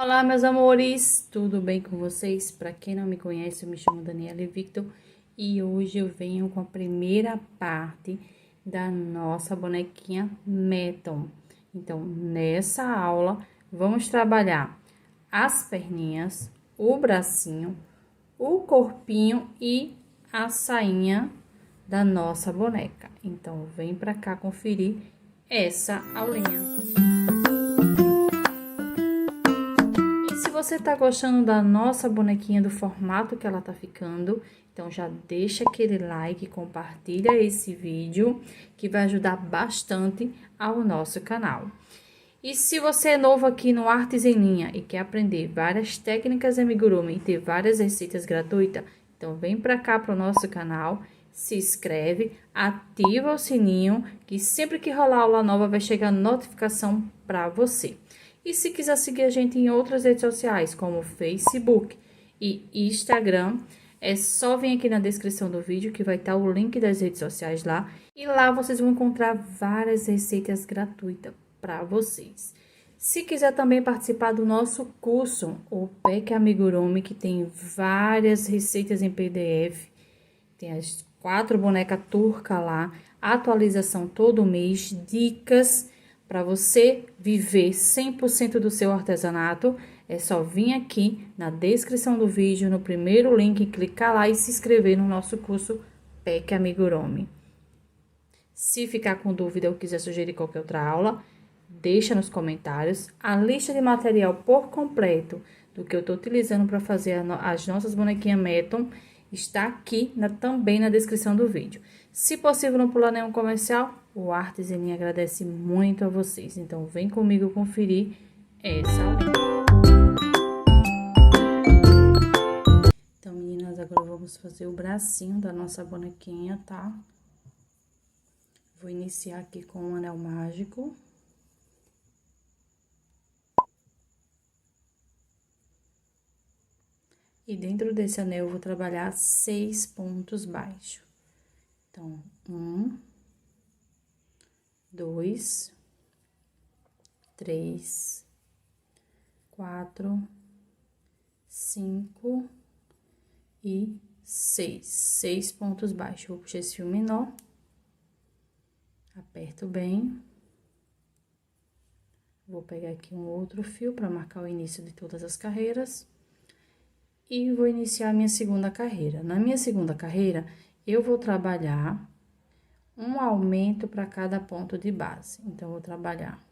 Olá, meus amores, tudo bem com vocês? Para quem não me conhece, eu me chamo Daniela Victor e hoje eu venho com a primeira parte da nossa bonequinha Meton. Então, nessa aula, vamos trabalhar as perninhas, o bracinho, o corpinho e a sainha da nossa boneca. Então, vem para cá conferir essa aulinha. Se você tá gostando da nossa bonequinha, do formato que ela tá ficando, então já deixa aquele like, compartilha esse vídeo, que vai ajudar bastante ao nosso canal. E se você é novo aqui no Artes em Linha e quer aprender várias técnicas de amigurumi e ter várias receitas gratuitas, então vem pra cá pro nosso canal, se inscreve, ativa o sininho, que sempre que rolar aula nova vai chegar notificação pra você. E se quiser seguir a gente em outras redes sociais, como Facebook e Instagram, é só vir aqui na descrição do vídeo que vai estar o link das redes sociais lá. E lá vocês vão encontrar várias receitas gratuitas para vocês. Se quiser também participar do nosso curso, o PEC Amigurumi, que tem várias receitas em PDF, tem as 4 bonecas turcas lá, atualização todo mês, dicas para você viver 100% do seu artesanato, é só vir aqui na descrição do vídeo, no primeiro link, clicar lá e se inscrever no nosso curso PEC Amigurumi. Se ficar com dúvida ou quiser sugerir qualquer outra aula, deixa nos comentários. A lista de material por completo do que eu estou utilizando para fazer as nossas bonequinhas Meton está aqui também na descrição do vídeo. Se possível, não pular nenhum comercial, o Artes em Linha agradece muito a vocês. Então, vem comigo conferir essa aula. Então, meninas, agora vamos fazer o bracinho da nossa bonequinha, tá? Vou iniciar aqui com um anel mágico. E dentro desse anel, eu vou trabalhar 6 pontos baixos. Então, 1, 2, 3, 4, 5 e 6. 6 pontos baixos. Vou puxar esse fio menor. Aperto bem. Vou pegar aqui um outro fio para marcar o início de todas as carreiras. E vou iniciar a minha segunda carreira. Na minha segunda carreira, eu vou trabalhar um aumento para cada ponto de base. Então, vou trabalhar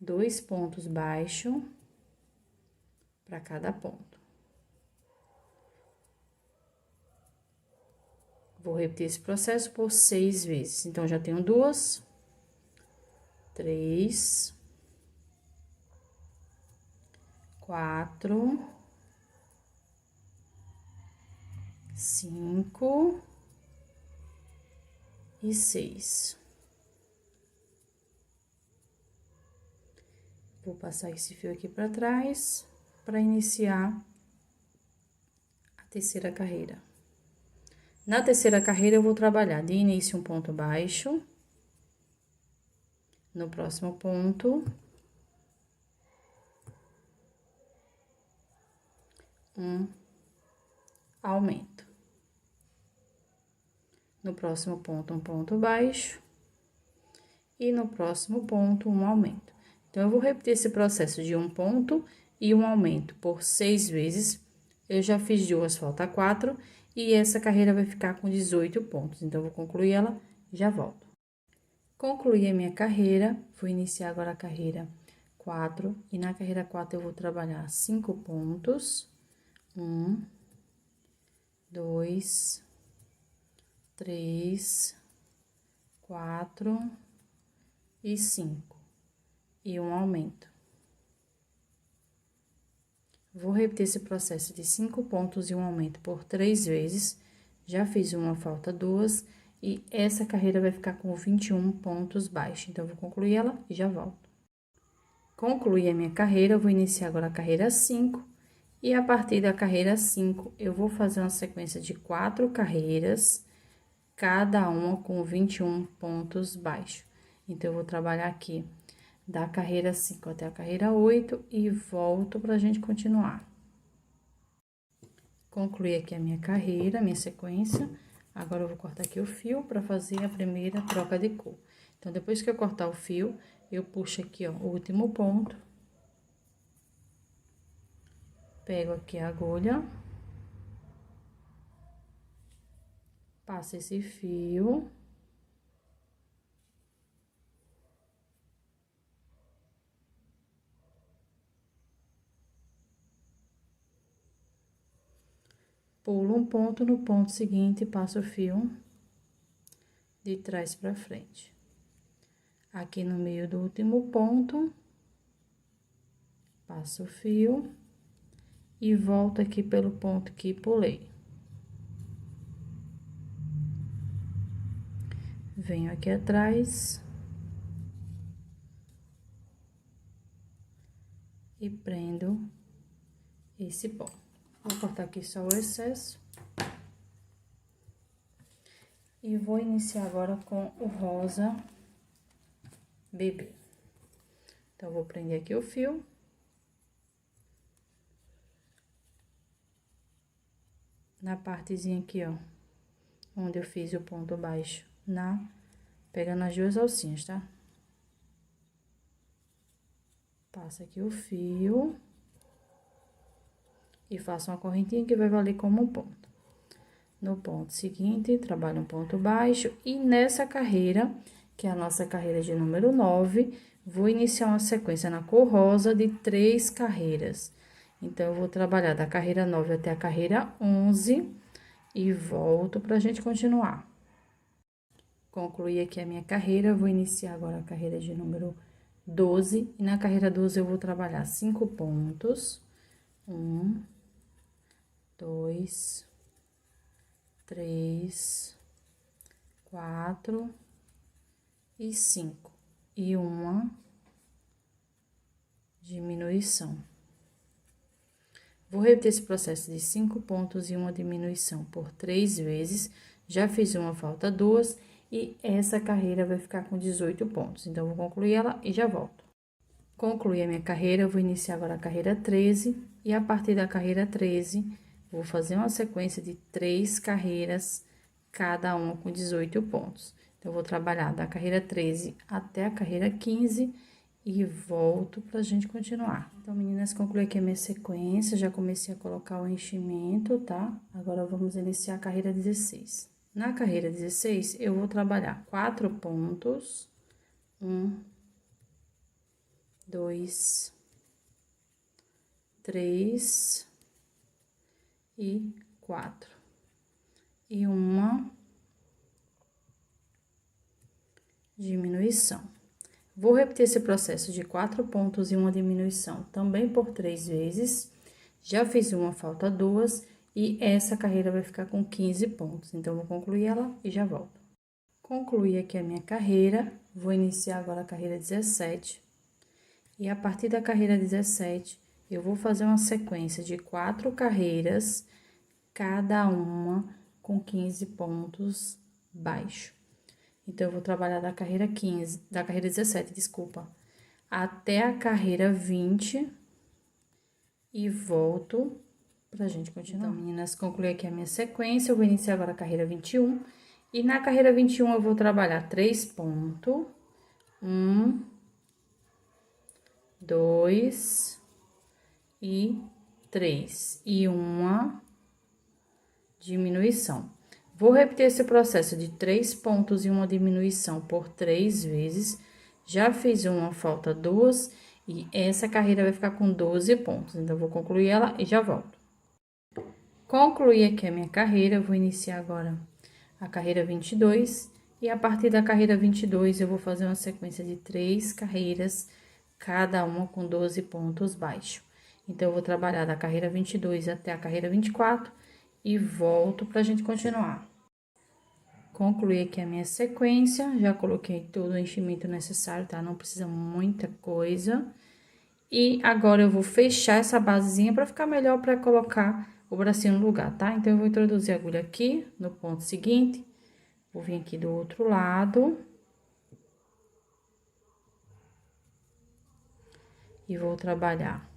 2 pontos baixos para cada ponto. Vou repetir esse processo por 6 vezes. Então, já tenho 2, 3, 4, 5 e 6. Vou passar esse fio aqui para trás para iniciar a terceira carreira. Na terceira carreira, eu vou trabalhar de início um ponto baixo. No próximo ponto, um aumento. No próximo ponto, um ponto baixo. E no próximo ponto, um aumento. Então, eu vou repetir esse processo de um ponto e um aumento por 6 vezes. Eu já fiz 2, falta 4. E essa carreira vai ficar com 18 pontos. Então, eu vou concluir ela e já volto. Concluí a minha carreira, vou iniciar agora a carreira 4. E na carreira 4, eu vou trabalhar 5 pontos. 1, 2, 3, 4 e 5. E um aumento. Vou repetir esse processo de 5 pontos e um aumento por 3 vezes. Já fiz uma, falta 2. E essa carreira vai ficar com 21 pontos baixos. Então, eu vou concluir ela e já volto. Concluí a minha carreira, eu vou iniciar agora a carreira 5. E a partir da carreira 5, eu vou fazer uma sequência de 4 carreiras, cada uma com 21 pontos baixos. Então, eu vou trabalhar aqui da carreira 5 até a carreira 8 e volto pra gente continuar. Concluí aqui a minha carreira, minha sequência. Agora, eu vou cortar aqui o fio pra fazer a primeira troca de cor. Então, depois que eu cortar o fio, eu puxo aqui, ó, o último ponto. Pego aqui a agulha. Passo esse fio. Pulo um ponto, no ponto seguinte, passo o fio de trás pra frente. Aqui no meio do último ponto, passo o fio e volto aqui pelo ponto que pulei. Venho aqui atrás e prendo esse ponto. Vou cortar aqui só o excesso. E vou iniciar agora com o rosa bebê. Então, vou prender aqui o fio. Na partezinha aqui, ó, onde eu fiz o ponto baixo, pegando as duas alcinhas, tá? Passa aqui o fio. E faço uma correntinha que vai valer como um ponto. No ponto seguinte, trabalho um ponto baixo. E nessa carreira, que é a nossa carreira de número 9, vou iniciar uma sequência na cor rosa de 3 carreiras. Então, eu vou trabalhar da carreira 9 até a carreira 11 e volto pra gente continuar. Concluí aqui a minha carreira, vou iniciar agora a carreira de número 12. E na carreira 12, eu vou trabalhar 5 pontos. 1, 2, 3, 4 e 5. E uma diminuição. Vou repetir esse processo de 5 pontos e uma diminuição por 3 vezes. Já fiz uma, falta 2. E essa carreira vai ficar com 18 pontos. Então, vou concluir ela e já volto. Concluí a minha carreira, eu vou iniciar agora a carreira 13. E a partir da carreira 13, vou fazer uma sequência de 3 carreiras, cada uma com 18 pontos. Então, eu vou trabalhar da carreira 13 até a carreira 15 e volto pra gente continuar. Então, meninas, concluí aqui a minha sequência, já comecei a colocar o enchimento, tá? Agora, vamos iniciar a carreira 16. Na carreira 16, eu vou trabalhar 4 pontos. 1, 2, 3 e 4. E uma diminuição. Vou repetir esse processo de 4 pontos e uma diminuição também por 3 vezes. Já fiz uma, falta 2. E essa carreira vai ficar com 15 pontos. Então, vou concluir ela e já volto. Concluí aqui a minha carreira. Vou iniciar agora a carreira 17. E a partir da carreira 17, eu vou fazer uma sequência de 4 carreiras, cada uma com 15 pontos baixo. Então, eu vou trabalhar da carreira 17, desculpa, até a carreira 20 e volto pra gente continuar. Então, meninas, concluí aqui a minha sequência, eu vou iniciar agora a carreira 21. E na carreira 21, eu vou trabalhar 3 pontos. 1, 2 e 3. E uma diminuição. Vou repetir esse processo de 3 pontos e uma diminuição por 3 vezes. Já fiz uma, falta 2. E essa carreira vai ficar com 12 pontos. Então, vou concluir ela e já volto. Concluí aqui a minha carreira, vou iniciar agora a carreira 22. E a partir da carreira 22, eu vou fazer uma sequência de 3 carreiras, cada uma com 12 pontos baixos. Então, eu vou trabalhar da carreira 22 até a carreira 24 e volto pra gente continuar. Concluí aqui a minha sequência, já coloquei todo o enchimento necessário, tá? Não precisa muita coisa. E agora, eu vou fechar essa basezinha pra ficar melhor pra colocar o bracinho no lugar, tá? Então, eu vou introduzir a agulha aqui no ponto seguinte, vou vir aqui do outro lado. E vou trabalhar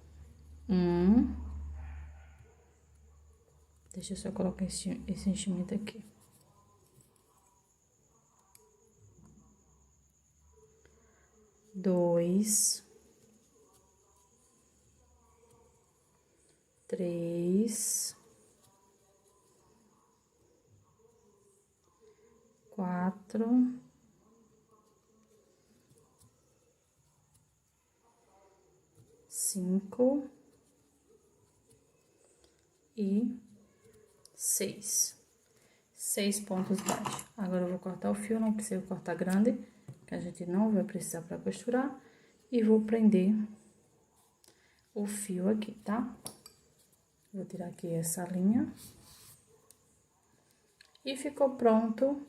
deixa eu só colocar esse enchimento aqui. 2, 3, 4, 5 e 6. 6 pontos baixos. Agora eu vou cortar o fio, não precisa cortar grande, que a gente não vai precisar para costurar. E vou prender o fio aqui, tá? Vou tirar aqui essa linha. E ficou pronto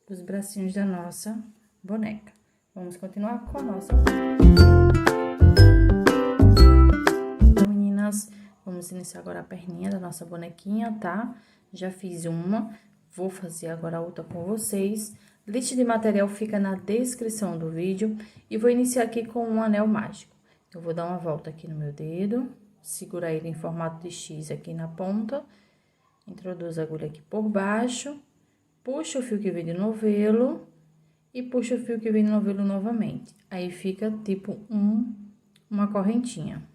os bracinhos da nossa boneca. Vamos continuar com a nossa então, meninas, vamos iniciar agora a perninha da nossa bonequinha, tá? Já fiz uma, vou fazer agora a outra com vocês. Lista de material fica na descrição do vídeo. E vou iniciar aqui com um anel mágico. Eu vou dar uma volta aqui no meu dedo, segurar ele em formato de X aqui na ponta. Introduzo a agulha aqui por baixo, puxo o fio que vem de novelo e puxo o fio que vem de novelo novamente. Aí, fica tipo uma correntinha.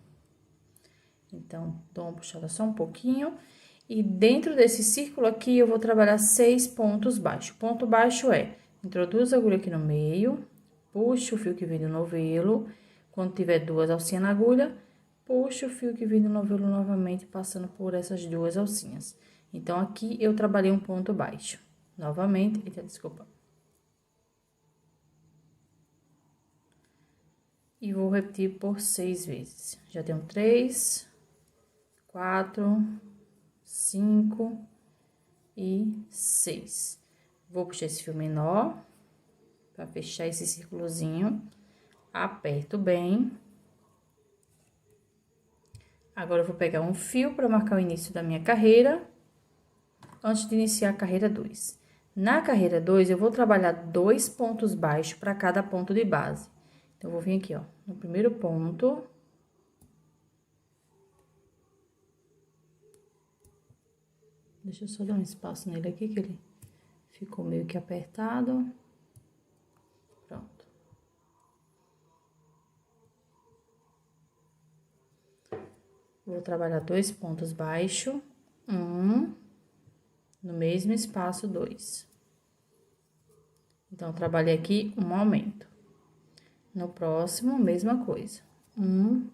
Então, dou uma puxada só um pouquinho. E dentro desse círculo aqui, eu vou trabalhar 6 pontos baixos. Ponto baixo é, introduzo a agulha aqui no meio, puxo o fio que vem do novelo. Quando tiver 2 alcinhas na agulha, puxo o fio que vem do novelo novamente, passando por essas 2 alcinhas. Então, aqui eu trabalhei um ponto baixo. Novamente, eita, desculpa. E vou repetir por 6 vezes. Já tenho 3, 4, 5 e 6. Vou puxar esse fio menor para fechar esse círculozinho. Aperto bem. Agora, eu vou pegar um fio para marcar o início da minha carreira, antes de iniciar a carreira 2. Na carreira 2, eu vou trabalhar 2 pontos baixos para cada ponto de base. Então, eu vou vir aqui, ó, no primeiro ponto. Deixa eu só dar um espaço nele aqui, que ele ficou meio que apertado. Pronto. Vou trabalhar 2 pontos baixos, no mesmo espaço, 2. Então, trabalhei aqui um aumento. No próximo, mesma coisa. 1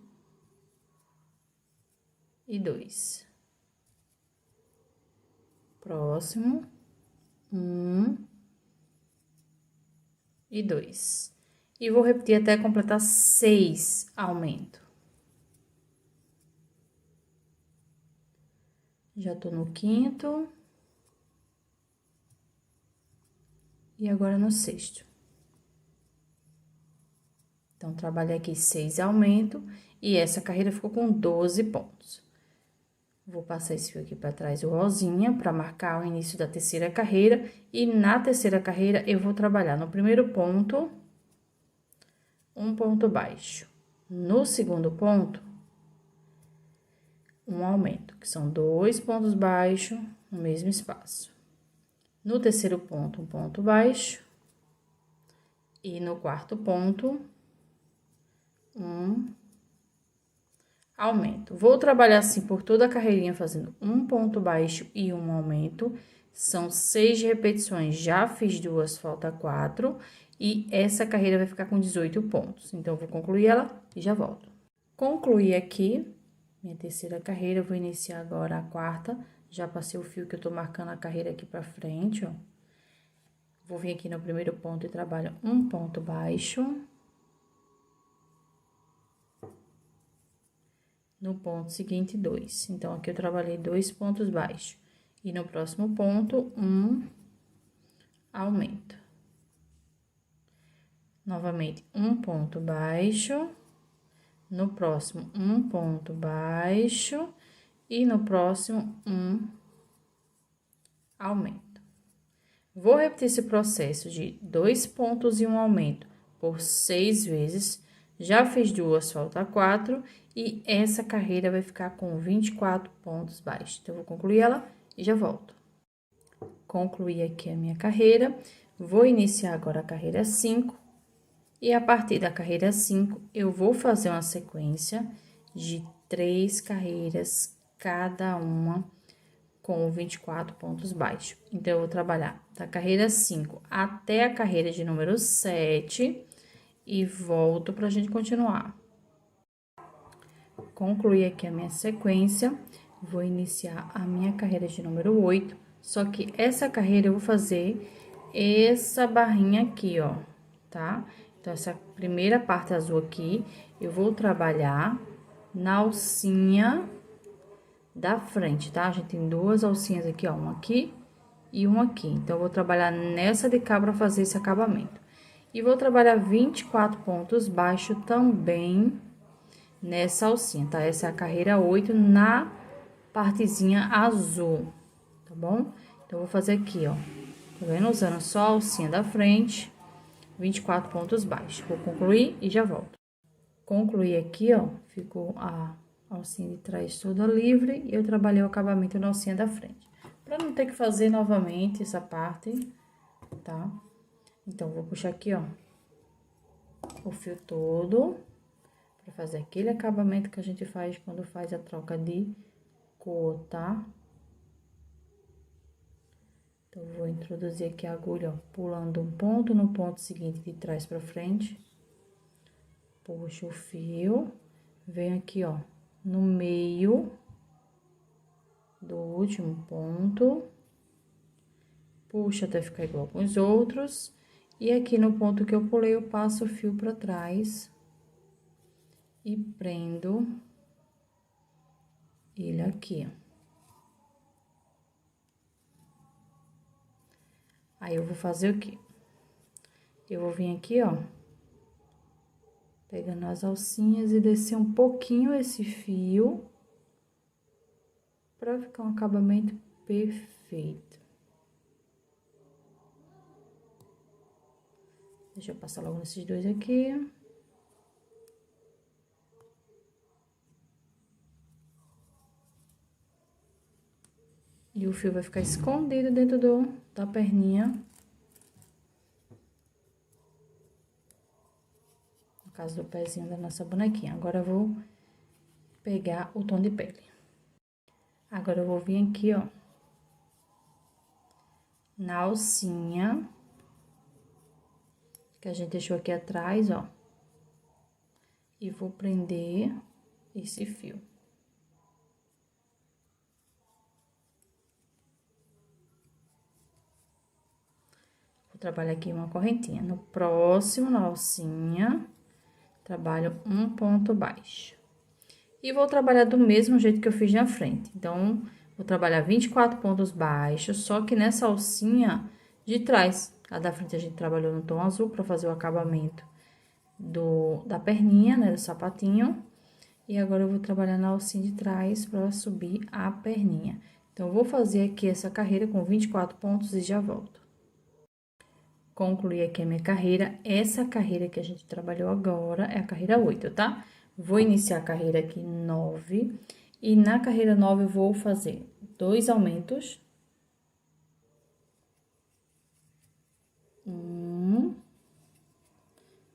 e 2. Próximo, 1 e 2. E vou repetir até completar 6 aumentos. Já tô no 5º. E agora no 6º. Então, trabalhei aqui 6 aumentos e essa carreira ficou com 12 pontos. Vou passar esse fio aqui para trás, o rosinha, para marcar o início da terceira carreira. E na terceira carreira, eu vou trabalhar no primeiro ponto, um ponto baixo. No segundo ponto, um aumento, que são 2 pontos baixos no mesmo espaço. No terceiro ponto, um ponto baixo. E no quarto ponto, um aumento. Vou trabalhar assim por toda a carreirinha, fazendo um ponto baixo e um aumento. São 6 repetições, já fiz 2, falta 4. E essa carreira vai ficar com 18 pontos. Então, eu vou concluir ela e já volto. Concluí aqui minha terceira carreira, vou iniciar agora a quarta. Já passei o fio que eu tô marcando a carreira aqui pra frente, ó. Vou vir aqui no primeiro ponto e trabalho um ponto baixo. No ponto seguinte, 2. Então, aqui eu trabalhei 2 pontos baixos. E no próximo ponto, um aumento. Novamente, um ponto baixo. No próximo, um ponto baixo. E no próximo, um aumento. Vou repetir esse processo de 2 pontos e um aumento por 6 vezes. Já fiz duas, falta 4, e essa carreira vai ficar com 24 pontos baixos. Então, eu vou concluir ela e já volto. Concluí aqui a minha carreira, vou iniciar agora a carreira 5, e a partir da carreira 5, eu vou fazer uma sequência de 3 carreiras, cada uma com 24 pontos baixos. Então, eu vou trabalhar da carreira 5 até a carreira de número 7 e volto pra gente continuar. Concluí aqui a minha sequência, vou iniciar a minha carreira de número 8, só que essa carreira eu vou fazer essa barrinha aqui, ó, tá? Então, essa primeira parte azul aqui, eu vou trabalhar na alcinha da frente, tá? A gente tem duas alcinhas aqui, ó, uma aqui e uma aqui. Então, eu vou trabalhar nessa de cá pra fazer esse acabamento. E vou trabalhar 24 pontos baixos também nessa alcinha, tá? Essa é a carreira 8 na partezinha azul, tá bom? Então, eu vou fazer aqui, ó, tá vendo? Usando só a alcinha da frente, 24 pontos baixos. Vou concluir e já volto. Concluí aqui, ó, ficou a alcinha de trás toda livre e eu trabalhei o acabamento na alcinha da frente. Pra não ter que fazer novamente essa parte, tá? Então, vou puxar aqui, ó, o fio todo, pra fazer aquele acabamento que a gente faz quando faz a troca de cor, tá? Então, vou introduzir aqui a agulha, ó, pulando um ponto no ponto seguinte de trás pra frente. Puxo o fio, venho aqui, ó, no meio do último ponto, puxo até ficar igual com os outros, e aqui no ponto que eu pulei, eu passo o fio pra trás e prendo ele aqui, ó. Aí, eu vou fazer o quê? Eu vou vir aqui, ó, pegando as alcinhas e descer um pouquinho esse fio pra ficar um acabamento perfeito. Deixa eu passar logo nesses dois aqui. E o fio vai ficar escondido dentro da perninha. No caso do pezinho da nossa bonequinha. Agora, eu vou pegar o tom de pele. Agora, eu vou vir aqui, ó, na alcinha que a gente deixou aqui atrás, ó, e vou prender esse fio. Vou trabalhar aqui uma correntinha. No próximo, na alcinha, trabalho um ponto baixo. E vou trabalhar do mesmo jeito que eu fiz na frente. Então, vou trabalhar 24 pontos baixos, só que nessa alcinha de trás. A da frente a gente trabalhou no tom azul para fazer o acabamento da perninha, né, do sapatinho. E agora, eu vou trabalhar na alcinha de trás para subir a perninha. Então, eu vou fazer aqui essa carreira com 24 pontos e já volto. Concluí aqui a minha carreira. Essa carreira que a gente trabalhou agora é a carreira 8, tá? Vou iniciar a carreira aqui 9. E na carreira 9, eu vou fazer 2 aumentos.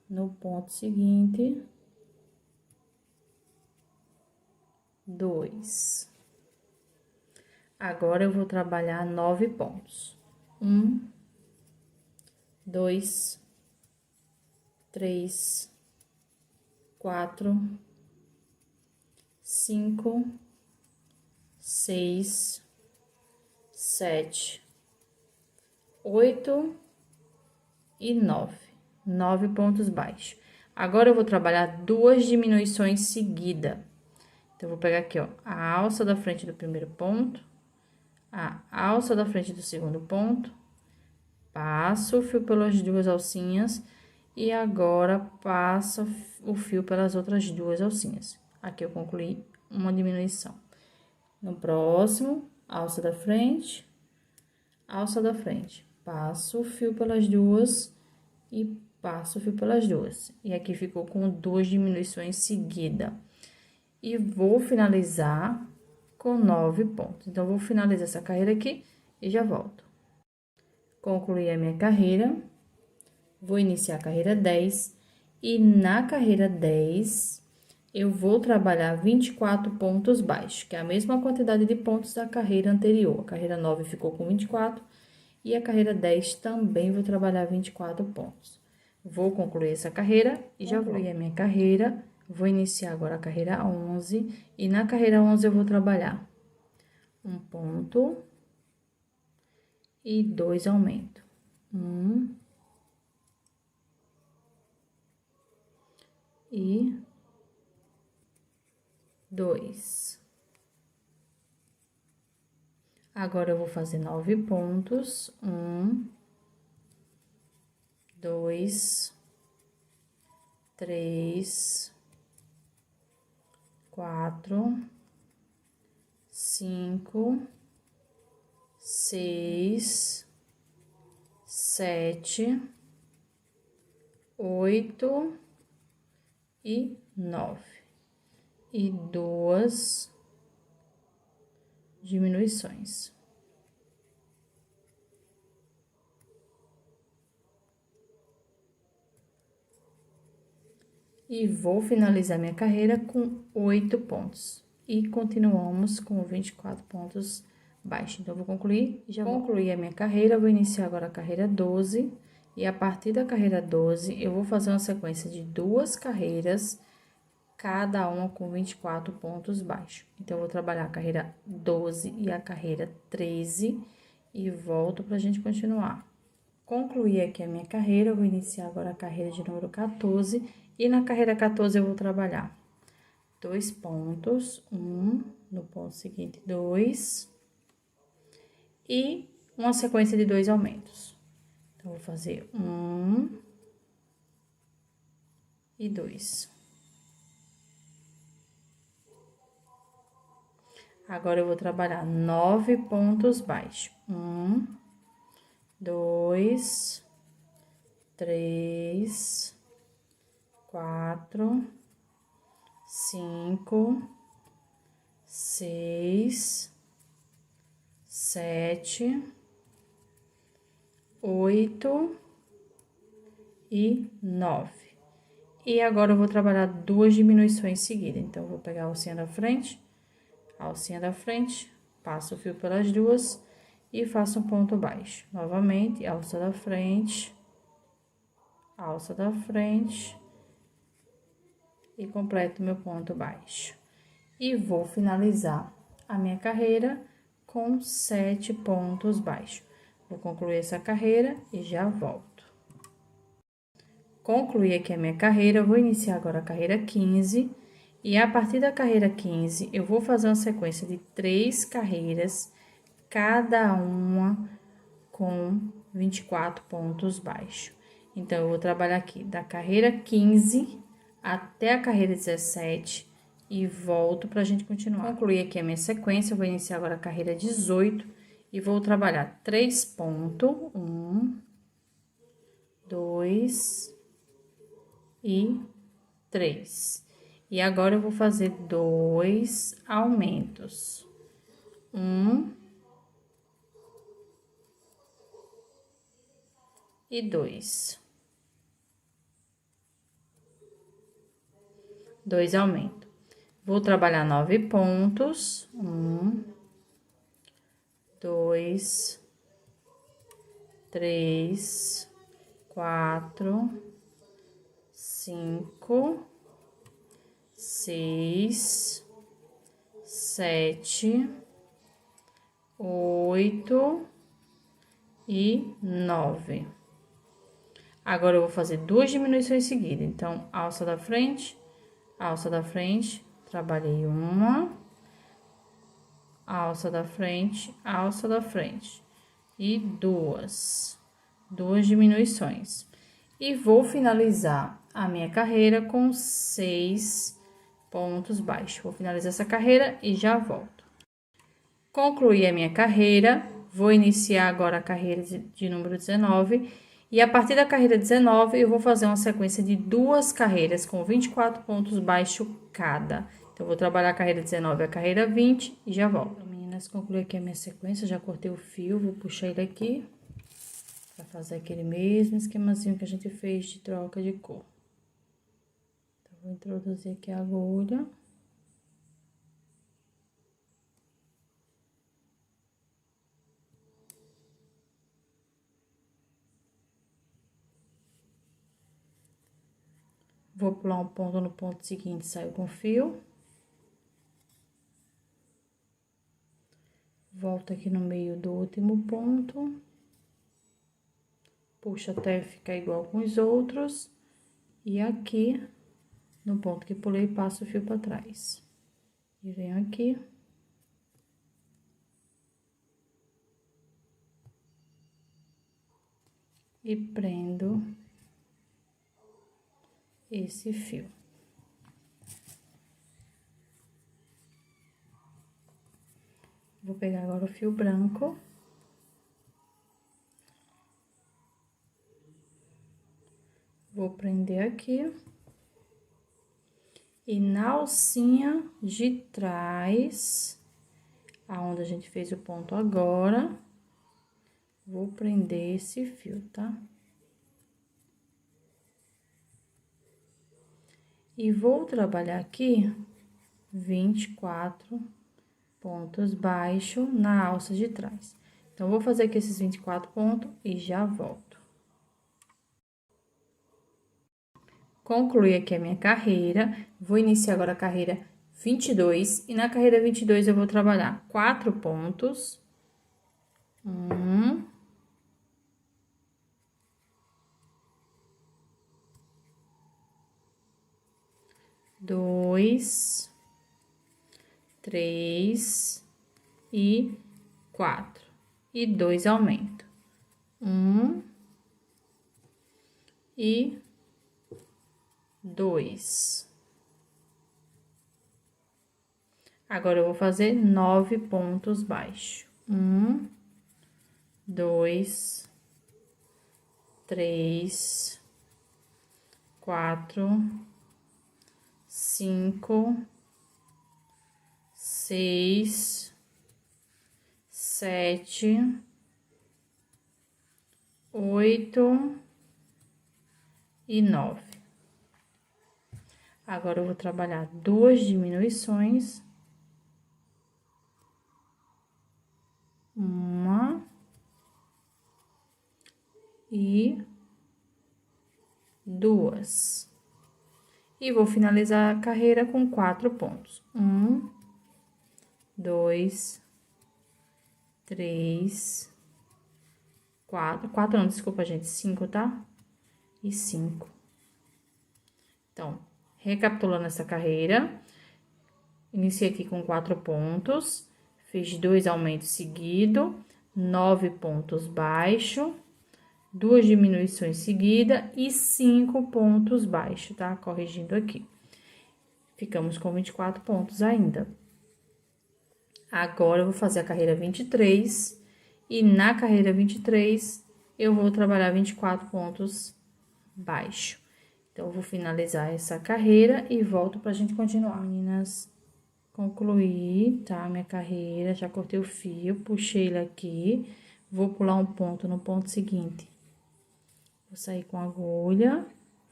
No ponto seguinte, 2. Agora, eu vou trabalhar 9 pontos. 1, 2, 3, 4, 5, 6, 7, 8 e 9. 9 pontos baixos. Agora, eu vou trabalhar 2 diminuições seguidas. Então, eu vou pegar aqui, ó, a alça da frente do primeiro ponto, a alça da frente do segundo ponto, passo o fio pelas duas alcinhas e agora passo o fio pelas outras duas alcinhas. Aqui eu concluí uma diminuição. No próximo, alça da frente, passo o fio pelas duas e passo o fio pelas duas. E aqui ficou com 2 diminuições seguidas. E vou finalizar com 9 pontos. Então, vou finalizar essa carreira aqui e já volto. Concluí a minha carreira, vou iniciar a carreira 10, e na carreira 10, eu vou trabalhar 24 pontos baixos, que é a mesma quantidade de pontos da carreira anterior. A carreira 9 ficou com 24, e a carreira 10 também vou trabalhar 24 pontos. Vou concluir essa carreira e já concluí a minha carreira. Vou iniciar agora a carreira 11, e na carreira 11 eu vou trabalhar um ponto e 2 aumentos. 1 e 2. Agora, eu vou fazer 9 pontos. 1, 2, 3, 4, 5, 6, 7, 8 e 9. E 2 diminuições. E vou finalizar minha carreira com 8 pontos. E continuamos com 24 pontos baixos. Então, vou concluir e já concluí a minha carreira. Vou iniciar agora a carreira 12. E a partir da carreira 12, eu vou fazer uma sequência de 2 carreiras, cada uma com 24 pontos baixos. Então, eu vou trabalhar a carreira 12 e a carreira 13 e volto pra gente continuar. Concluí aqui a minha carreira, eu vou iniciar agora a carreira de número 14, e na carreira 14 eu vou trabalhar 2 pontos, 1, no ponto seguinte 2, e uma sequência de 2 aumentos. Então, vou fazer 1 e 2. Agora, eu vou trabalhar 9 pontos baixos. 1, 2, 3, 4, 5, 6, 7, 8 e 9. E agora, eu vou trabalhar 2 diminuições seguidas. Então, eu vou pegar a alcinha da frente, passo o fio pelas duas e faço um ponto baixo. Novamente, alça da frente e completo meu ponto baixo. E vou finalizar a minha carreira com 7 pontos baixos. Vou concluir essa carreira e já volto. Concluí aqui a minha carreira, vou iniciar agora a carreira 15. E a partir da carreira 15, eu vou fazer uma sequência de 3 carreiras, cada uma com 24 pontos baixos. Então, eu vou trabalhar aqui da carreira 15 até a carreira 17 e volto pra gente continuar. Concluí aqui a minha sequência, eu vou iniciar agora a carreira 18 e vou trabalhar 3 pontos, 1, 2 e 3. E agora, eu vou fazer 2 aumentos. 1 e 2. 2 aumentos. Vou trabalhar 9 pontos. 1, 2, 3, 4, 5, 6, 7, 8 e 9. Agora, eu vou fazer 2 diminuições seguidas. Então, alça da frente, trabalhei uma, alça da frente, e 2 diminuições. E vou finalizar a minha carreira com 6 pontos baixos. Vou finalizar essa carreira e já volto. Concluí a minha carreira, vou iniciar agora a carreira de número 19. E a partir da carreira 19, eu vou fazer uma sequência de 2 carreiras com 24 pontos baixos cada. Então, eu vou trabalhar a carreira 19 e a carreira 20 e já volto. Então, meninas, concluí aqui a minha sequência, já cortei o fio, vou puxar ele aqui para fazer aquele mesmo esquemazinho que a gente fez de troca de cor. Então, vou introduzir aqui a agulha. Vou pular um ponto no ponto seguinte, saio com fio. Volto aqui no meio do último ponto. Puxo até ficar igual com os outros. E aqui, no ponto que pulei, passo o fio pra trás. E venho aqui. E prendo esse fio. Vou pegar agora o fio branco. Vou prender aqui. E na alcinha de trás, aonde a gente fez o ponto agora, vou prender esse fio, tá? E vou trabalhar aqui 24 pontos baixos na alça de trás. Então, vou fazer aqui esses 24 pontos e já volto. Concluí aqui a minha carreira, vou iniciar agora a carreira 22, e na carreira 22 eu vou trabalhar 4 pontos. 1, 2, 3 e 4. E 2 aumento. 1 e 2. Agora, eu vou fazer 9 pontos baixos. 1, 2, 3, 4, 5, 6, 7, 8 e 9. Agora, eu vou trabalhar 2 diminuições. Uma e 2. E vou finalizar a carreira com 4 pontos. 1, 2, 3, 4. 4 não, desculpa, gente, 5, tá? E 5. Então, recapitulando essa carreira, iniciei aqui com 4 pontos, fiz 2 aumentos seguidos, 9 pontos baixos, 2 diminuições seguidas e 5 pontos baixos, tá? Corrigindo aqui. Ficamos com 24 pontos ainda. Agora, eu vou fazer a carreira 23, e na carreira 23, eu vou trabalhar 24 pontos baixos. Então, eu vou finalizar essa carreira e volto pra gente continuar. Meninas, concluí, tá? Minha carreira, já cortei o fio, puxei ele aqui, vou pular um ponto no ponto seguinte. Vou sair com a agulha,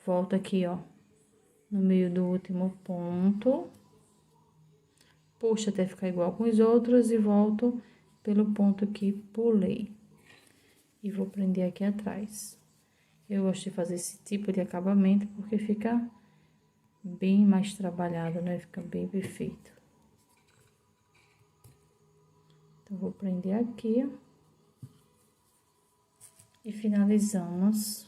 volto aqui, ó, no meio do último ponto, puxo até ficar igual com os outros e volto pelo ponto que pulei. E vou prender aqui atrás. Eu gosto de fazer esse tipo de acabamento porque fica bem mais trabalhado, né? Fica bem perfeito. Então, vou prender aqui. E finalizamos.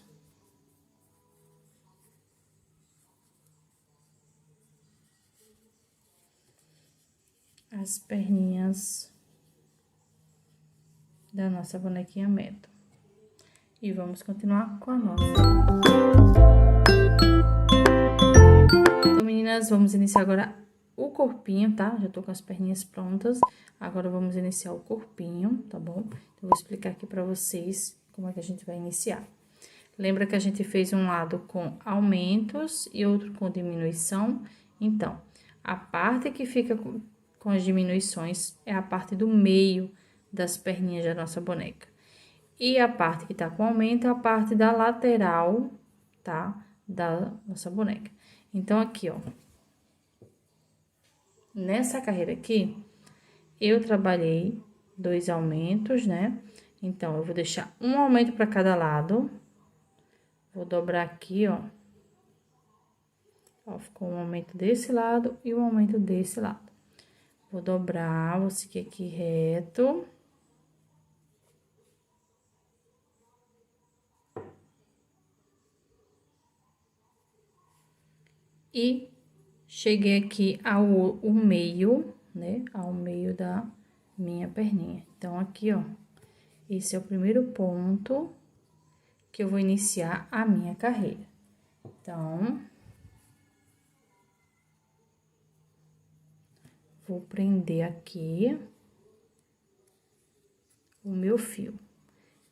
As perninhas da nossa bonequinha Metal. E vamos continuar com a nossa. Então, meninas, vamos iniciar agora o corpinho, tá? Já tô com as perninhas prontas. Agora, vamos iniciar o corpinho, tá bom? Então, eu vou explicar aqui pra vocês como é que a gente vai iniciar. Lembra que a gente fez um lado com aumentos e outro com diminuição? Então, a parte que fica com as diminuições é a parte do meio das perninhas da nossa boneca. E a parte que tá com aumento é a parte da lateral, tá? Da nossa boneca. Então, aqui, ó. Nessa carreira aqui, eu trabalhei 2 aumentos, né? Então, eu vou deixar um aumento para cada lado. Vou dobrar aqui, ó. Ó, ficou um aumento desse lado e um aumento desse lado. Vou dobrar, vou seguir aqui reto. E cheguei aqui ao meio, né? Ao meio da minha perninha. Então, aqui, ó, esse é o primeiro ponto que eu vou iniciar a minha carreira. Então, vou prender aqui o meu fio.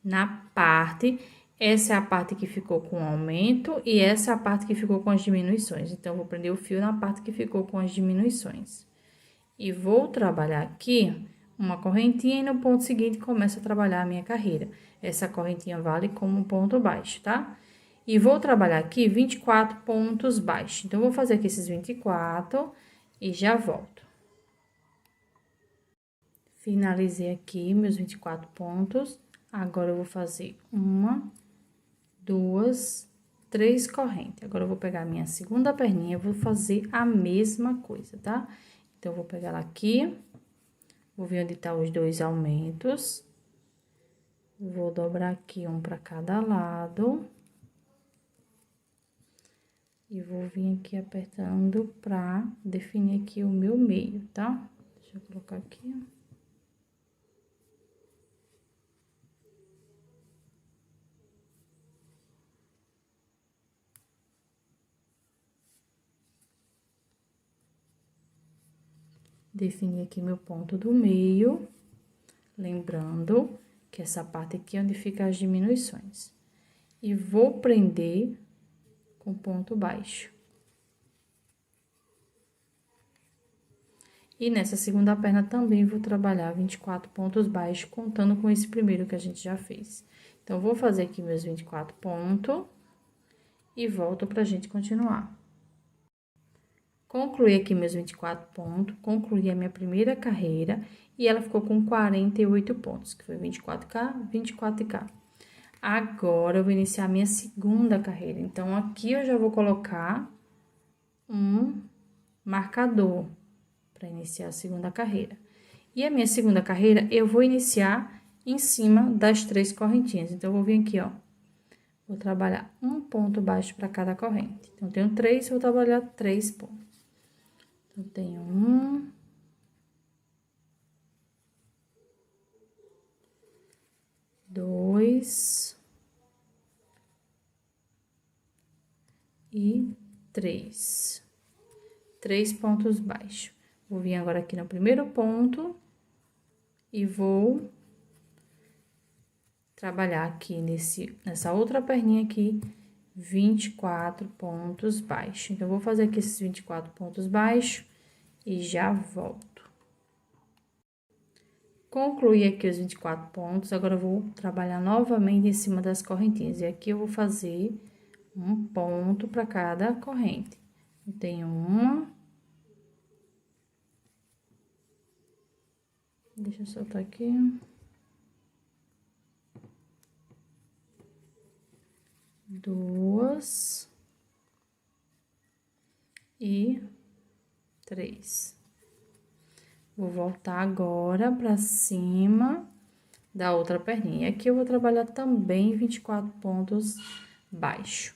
Na parte, essa é a parte que ficou com aumento e essa é a parte que ficou com as diminuições. Então, vou prender o fio na parte que ficou com as diminuições. E vou trabalhar aqui uma correntinha e no ponto seguinte começo a trabalhar a minha carreira. Essa correntinha vale como um ponto baixo, tá? E vou trabalhar aqui 24 pontos baixos. Então, vou fazer aqui esses 24 e já volto. Finalizei aqui meus 24 pontos. Agora, eu vou fazer 1, 2, 3 correntes. Agora, eu vou pegar a minha segunda perninha e vou fazer a mesma coisa, tá? Então, eu vou pegar ela aqui, vou ver onde tá os 2 aumentos. Vou dobrar aqui um para cada lado. E vou vir aqui apertando pra definir aqui o meu meio, tá? Deixa eu colocar aqui, ó. Definir aqui meu ponto do meio, lembrando que essa parte aqui é onde fica as diminuições. E vou prender com ponto baixo. E nessa segunda perna também vou trabalhar 24 pontos baixos, contando com esse primeiro que a gente já fez. Então, vou fazer aqui meus 24 pontos e volto pra gente continuar. Concluí aqui meus 24 pontos, concluí a minha primeira carreira e ela ficou com 48 pontos, que foi 24K, 24K. Agora, eu vou iniciar a minha segunda carreira. Então, aqui eu já vou colocar um marcador para iniciar a segunda carreira. E a minha segunda carreira, eu vou iniciar em cima das 3 correntinhas. Então, eu vou vir aqui, ó. Vou trabalhar um ponto baixo para cada corrente. Então, tenho 3, vou trabalhar 3 pontos. Então, tenho 1, 2 e 3. 3 pontos baixos. Vou vir agora aqui no primeiro ponto e vou trabalhar aqui nessa outra perninha aqui, 24 pontos baixos. Então, eu vou fazer aqui esses 24 pontos baixos e já volto. Concluí aqui os 24 pontos, agora eu vou trabalhar novamente em cima das correntinhas. E aqui eu vou fazer um ponto para cada corrente. Eu tenho uma. Deixa eu soltar aqui. 2 e 3. Vou voltar agora pra cima da outra perninha. Aqui eu vou trabalhar também 24 pontos baixos.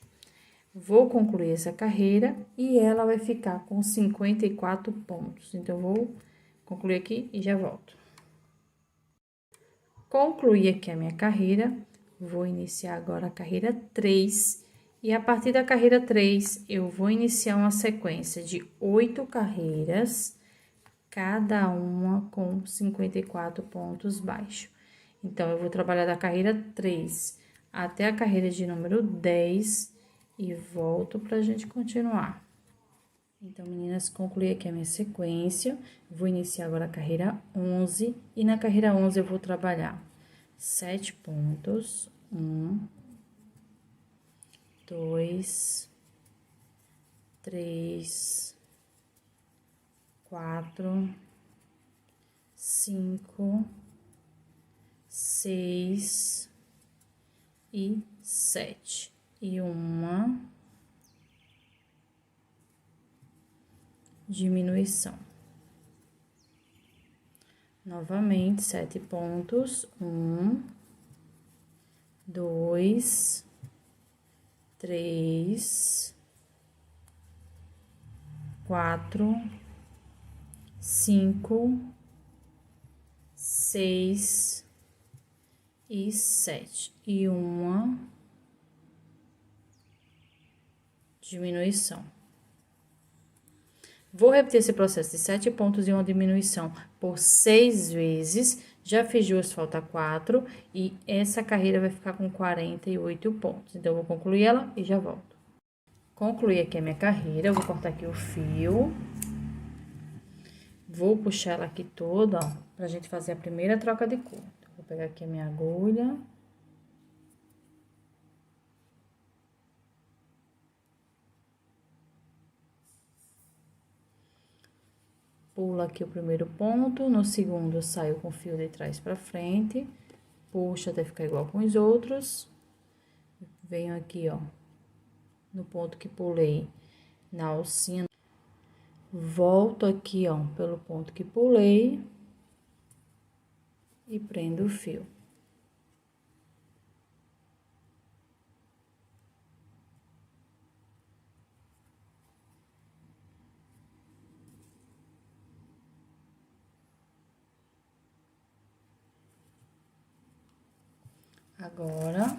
Vou concluir essa carreira e ela vai ficar com 54 pontos. Então, eu vou concluir aqui e já volto. Concluí aqui a minha carreira. Vou iniciar agora a carreira 3. E a partir da carreira 3, eu vou iniciar uma sequência de 8 carreiras, cada uma com 54 pontos baixos. Então, eu vou trabalhar da carreira 3 até a carreira de número 10 e volto pra gente continuar. Então, meninas, concluí aqui a minha sequência. Vou iniciar agora a carreira 11 e na carreira 11 eu vou trabalhar 7 pontos. 1, 2, 3, 4, 5, 6 e 7. E uma diminuição. Novamente, 7 pontos. 1, 2, 3, 4, 5, 6 e 7. E uma diminuição. Vou repetir esse processo de 7 pontos e uma diminuição por 6 vezes. Já fiz 2, falta 4. E essa carreira vai ficar com 48 pontos. Então, eu vou concluir ela e já volto. Concluí aqui a minha carreira. Eu vou cortar aqui o fio. Vou puxar ela aqui toda, ó, pra gente fazer a primeira troca de cor. Então, vou pegar aqui a minha agulha. Pulo aqui o primeiro ponto, no segundo eu saio com o fio de trás pra frente, puxo até ficar igual com os outros. Venho aqui, ó, no ponto que pulei na alcinha, volto aqui, ó, pelo ponto que pulei e prendo o fio. Agora,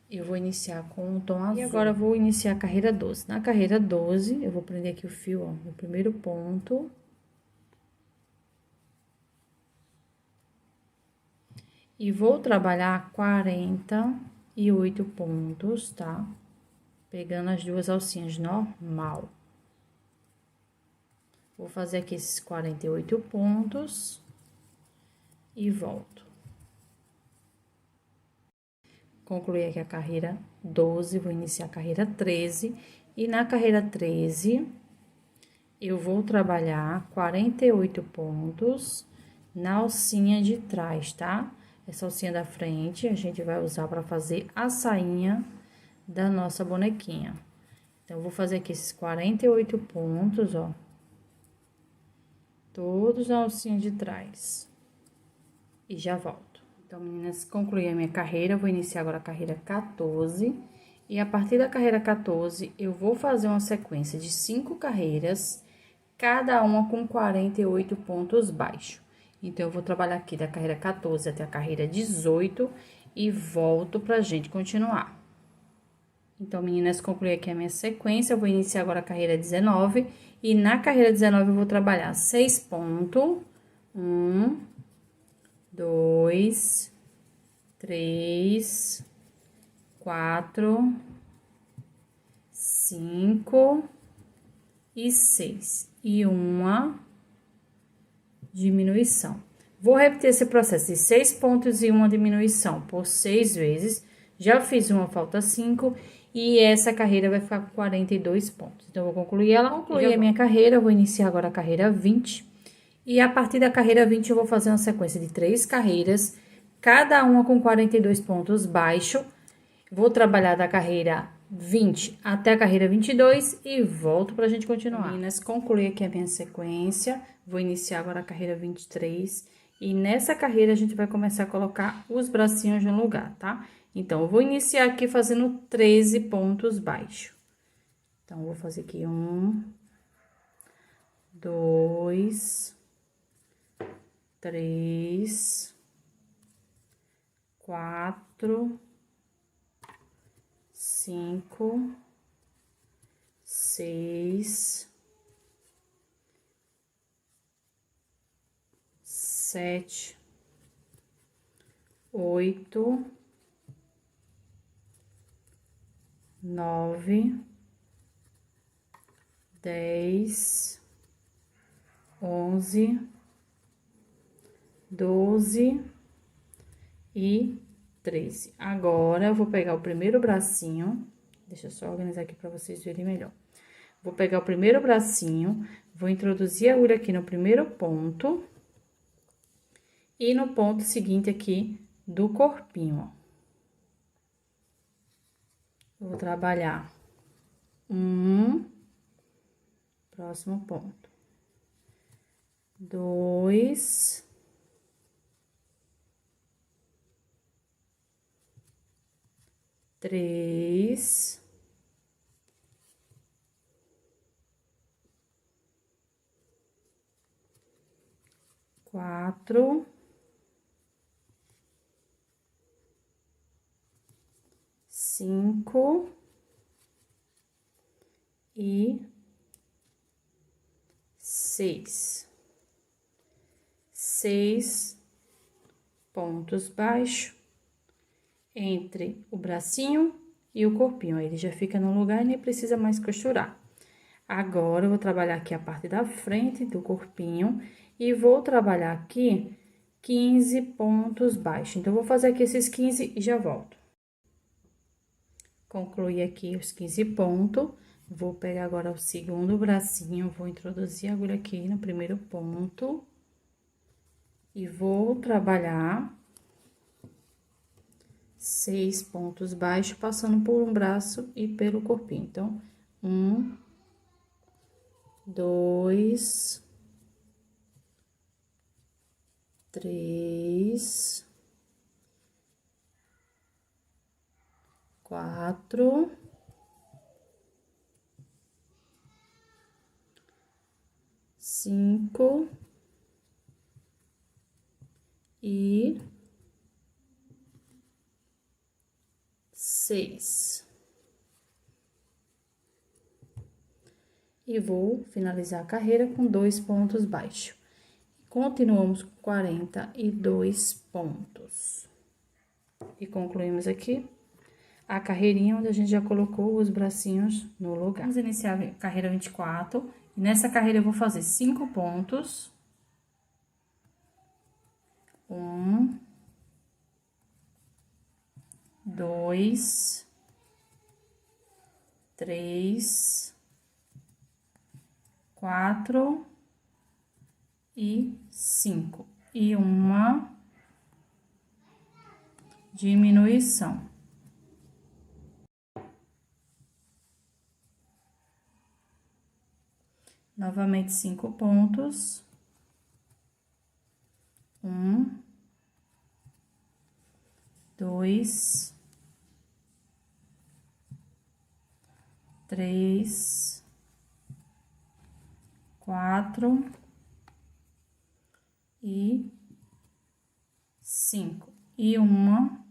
eu vou iniciar com o tom azul. E agora, eu vou iniciar a carreira 12. Na carreira 12, eu vou prender aqui o fio, ó, no primeiro ponto. E vou trabalhar 48 pontos, tá? Pegando as duas alcinhas normal. Vou fazer aqui esses 48 pontos. E volto. Concluí aqui a carreira 12, vou iniciar a carreira 13. E na carreira 13, eu vou trabalhar 48 pontos na alcinha de trás, tá? Essa alcinha da frente, a gente vai usar para fazer a sainha da nossa bonequinha. Então, eu vou fazer aqui esses 48 pontos, ó. Todos na alcinha de trás. E já volto. Então, meninas, concluí a minha carreira, vou iniciar agora a carreira 14. E a partir da carreira 14, eu vou fazer uma sequência de 5 carreiras, cada uma com 48 pontos baixos. Então, eu vou trabalhar aqui da carreira 14 até a carreira 18 e volto pra gente continuar. Então, meninas, concluí aqui a minha sequência, eu vou iniciar agora a carreira 19. E na carreira 19, eu vou trabalhar 6 pontos. 1, 2, 3, 4, 5 e 6. E uma diminuição. Vou repetir esse processo de 6 pontos e uma diminuição por 6 vezes. Já fiz uma, falta 5. E essa carreira vai ficar com 42 pontos. Então, eu vou concluir ela. Concluí a minha carreira, vou iniciar agora a carreira 20. E a partir da carreira 20, eu vou fazer uma sequência de 3 carreiras, cada uma com 42 pontos baixo. Vou trabalhar da carreira 20 até a carreira 22 e volto pra gente continuar. Meninas, concluí aqui a minha sequência. Vou iniciar agora a carreira 23. E nessa carreira, a gente vai começar a colocar os bracinhos no lugar, tá? Então, eu vou iniciar aqui fazendo 13 pontos baixos. Então, eu vou fazer aqui 1, 2, 3, 4, 5, 6, 7, 8, 9, 10, 11, 12 e 13. Agora, eu vou pegar o primeiro bracinho, deixa eu só organizar aqui pra vocês verem melhor. Vou pegar o primeiro bracinho, vou introduzir a agulha aqui no primeiro ponto e no ponto seguinte aqui do corpinho, ó. Eu vou trabalhar próximo ponto, 2, 3, 4, 5 e 6. 6 pontos baixos entre o bracinho e o corpinho. Aí, ele já fica no lugar e nem precisa mais costurar. Agora, eu vou trabalhar aqui a parte da frente do corpinho e vou trabalhar aqui 15 pontos baixos. Então, eu vou fazer aqui esses 15 e já volto. Concluí aqui os 15 pontos. Vou pegar agora o segundo bracinho, vou introduzir a agulha aqui no primeiro ponto. E vou trabalhar 6 pontos baixos, passando por um braço e pelo corpinho. Então, 1, 2, 3, 4, 5 e 6. E vou finalizar a carreira com 2 pontos baixos. Continuamos com 42 pontos. E concluímos aqui a carreirinha onde a gente já colocou os bracinhos no lugar. Vamos iniciar a carreira 24. E nessa carreira eu vou fazer 5 pontos. 1, 2, 3, 4 e 5. E uma diminuição. Novamente 5 pontos. 1, 2, 3, 4 e 5. E uma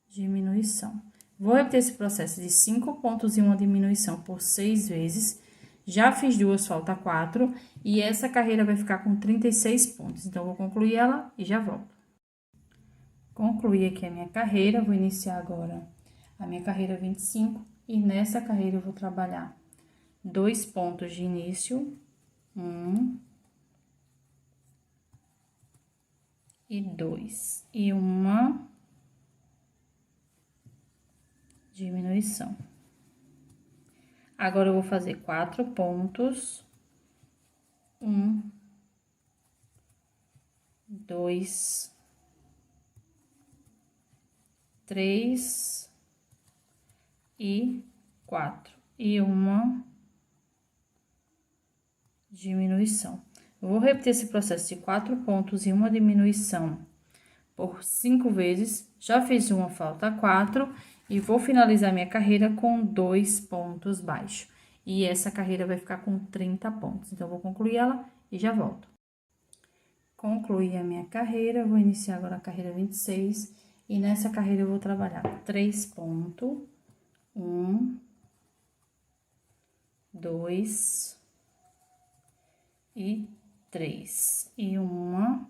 diminuição. Vou repetir esse processo de 5 pontos e uma diminuição por 6 vezes. Já fiz 2, falta 4. E essa carreira vai ficar com 36 pontos. Então, eu vou concluir ela e já volto. Concluí aqui a minha carreira, vou iniciar agora a minha carreira 25. E nessa carreira, eu vou trabalhar 2 pontos de início. 1 e 2. E uma diminuição. Agora, eu vou fazer 4 pontos. 1, 2, 3 e 4. E uma diminuição. Eu vou repetir esse processo de 4 pontos e uma diminuição por 5 vezes. Já fiz uma, falta 4. E vou finalizar minha carreira com 2 pontos baixos. E essa carreira vai ficar com 30 pontos. Então, eu vou concluir ela e já volto. Concluí a minha carreira, vou iniciar agora a carreira 26. E nessa carreira, eu vou trabalhar 3 pontos. 1, 2 e 3. E uma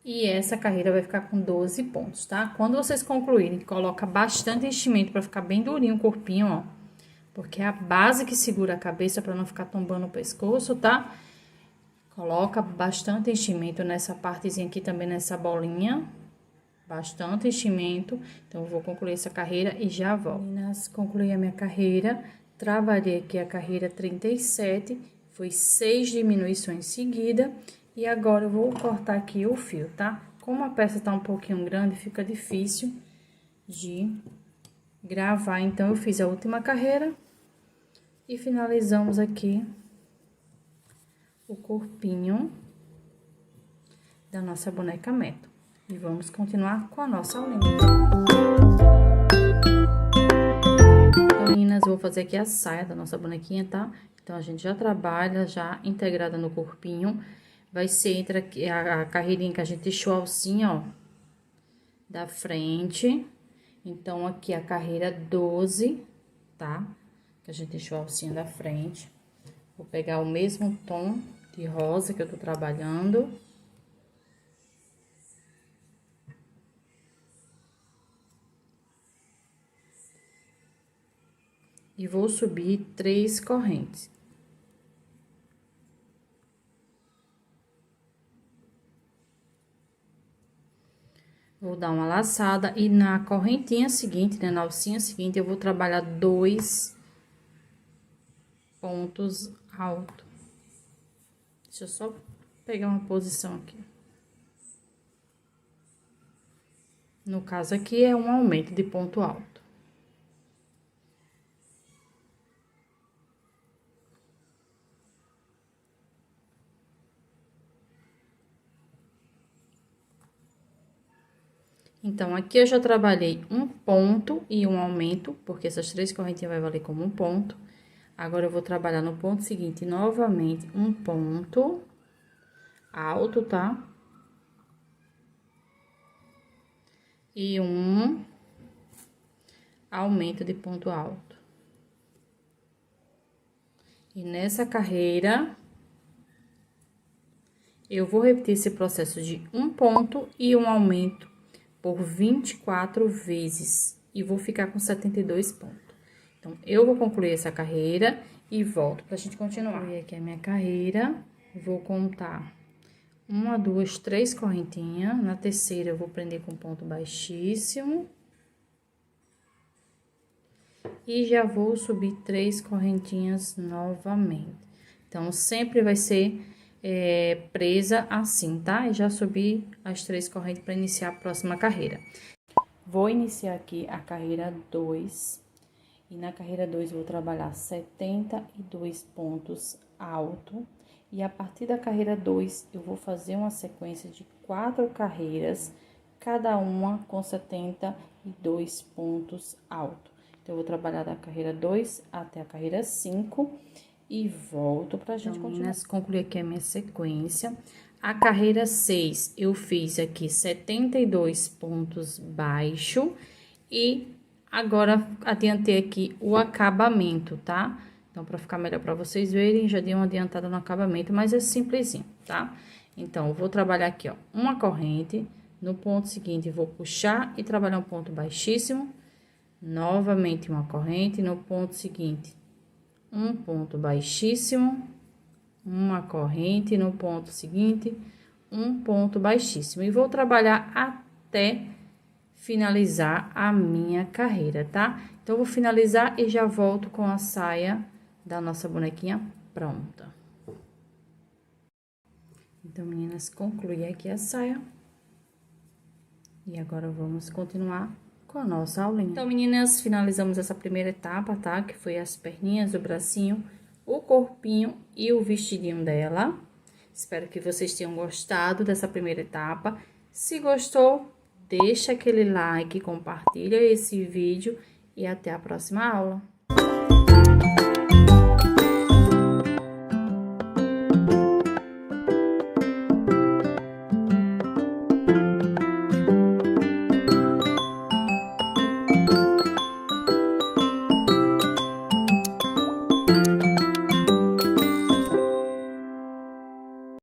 E essa carreira vai ficar com 12 pontos, tá? Quando vocês concluírem, coloca bastante enchimento para ficar bem durinho o corpinho, ó. Porque é a base que segura a cabeça para não ficar tombando o pescoço, tá? Coloca bastante enchimento nessa partezinha aqui também, nessa bolinha. Bastante enchimento. Então, eu vou concluir essa carreira e já volto. Meninas, concluí a minha carreira. Trabalhei aqui a carreira 37. Foi 6 diminuições seguidas. E agora, eu vou cortar aqui o fio, tá? Como a peça tá um pouquinho grande, fica difícil de gravar. Então, eu fiz a última carreira. E finalizamos aqui o corpinho da nossa boneca Metal. E vamos continuar com a nossa aulinha. Então, meninas, eu vou fazer aqui a saia da nossa bonequinha, tá? Então, a gente já trabalha, já integrada no corpinho. Vai ser entre aqui, a carreirinha que a gente deixou a alcinha, ó, da frente. Então, aqui a carreira 12, tá? Que a gente deixou a alcinha da frente. Vou pegar o mesmo tom de rosa que eu tô trabalhando. E vou subir 3 correntes. Vou dar uma laçada e na correntinha seguinte, né, na alcinha seguinte, eu vou trabalhar 2 pontos altos. Deixa eu só pegar uma posição aqui. No caso aqui, é um aumento de ponto alto. Então, aqui eu já trabalhei um ponto e um aumento, porque essas 3 correntinhas vai valer como um ponto. Agora, eu vou trabalhar no ponto seguinte, novamente, um ponto alto, tá? E um aumento de ponto alto. E nessa carreira, eu vou repetir esse processo de um ponto e um aumento por 24 vezes. E vou ficar com 72 pontos. Então, eu vou concluir essa carreira e volto pra gente continuar. Vou aqui a minha carreira, vou contar 1, 2, 3 correntinhas. Na terceira, eu vou prender com ponto baixíssimo. E já vou subir 3 correntinhas novamente. Então, sempre vai ser presa assim, tá? E já subi as 3 correntes para iniciar a próxima carreira. Vou iniciar aqui a carreira 2. E na carreira 2, vou trabalhar 72 pontos alto. E a partir da carreira 2, eu vou fazer uma sequência de 4 carreiras, cada uma com 72 pontos alto. Então, eu vou trabalhar da carreira 2 até a carreira 5 e volto pra gente continuar. Meninas, concluir aqui a minha sequência. A carreira 6, eu fiz aqui 72 pontos baixo e agora adiantei aqui o acabamento, tá? Então, pra ficar melhor pra vocês verem, já dei uma adiantada no acabamento, mas é simplesinho, tá? Então, eu vou trabalhar aqui, ó, uma corrente, no ponto seguinte, vou puxar e trabalhar um ponto baixíssimo, novamente uma corrente, no ponto seguinte, um ponto baixíssimo, uma corrente, no ponto seguinte, um ponto baixíssimo. E vou trabalhar até finalizar a minha carreira, tá? Então, eu vou finalizar e já volto com a saia da nossa bonequinha pronta. Então, meninas, concluí aqui a saia. E agora, vamos continuar com a nossa aulinha. Então, meninas, finalizamos essa primeira etapa, tá? Que foi as perninhas, o bracinho, o corpinho e o vestidinho dela. Espero que vocês tenham gostado dessa primeira etapa. Se gostou, deixa aquele like, compartilha esse vídeo e até a próxima aula.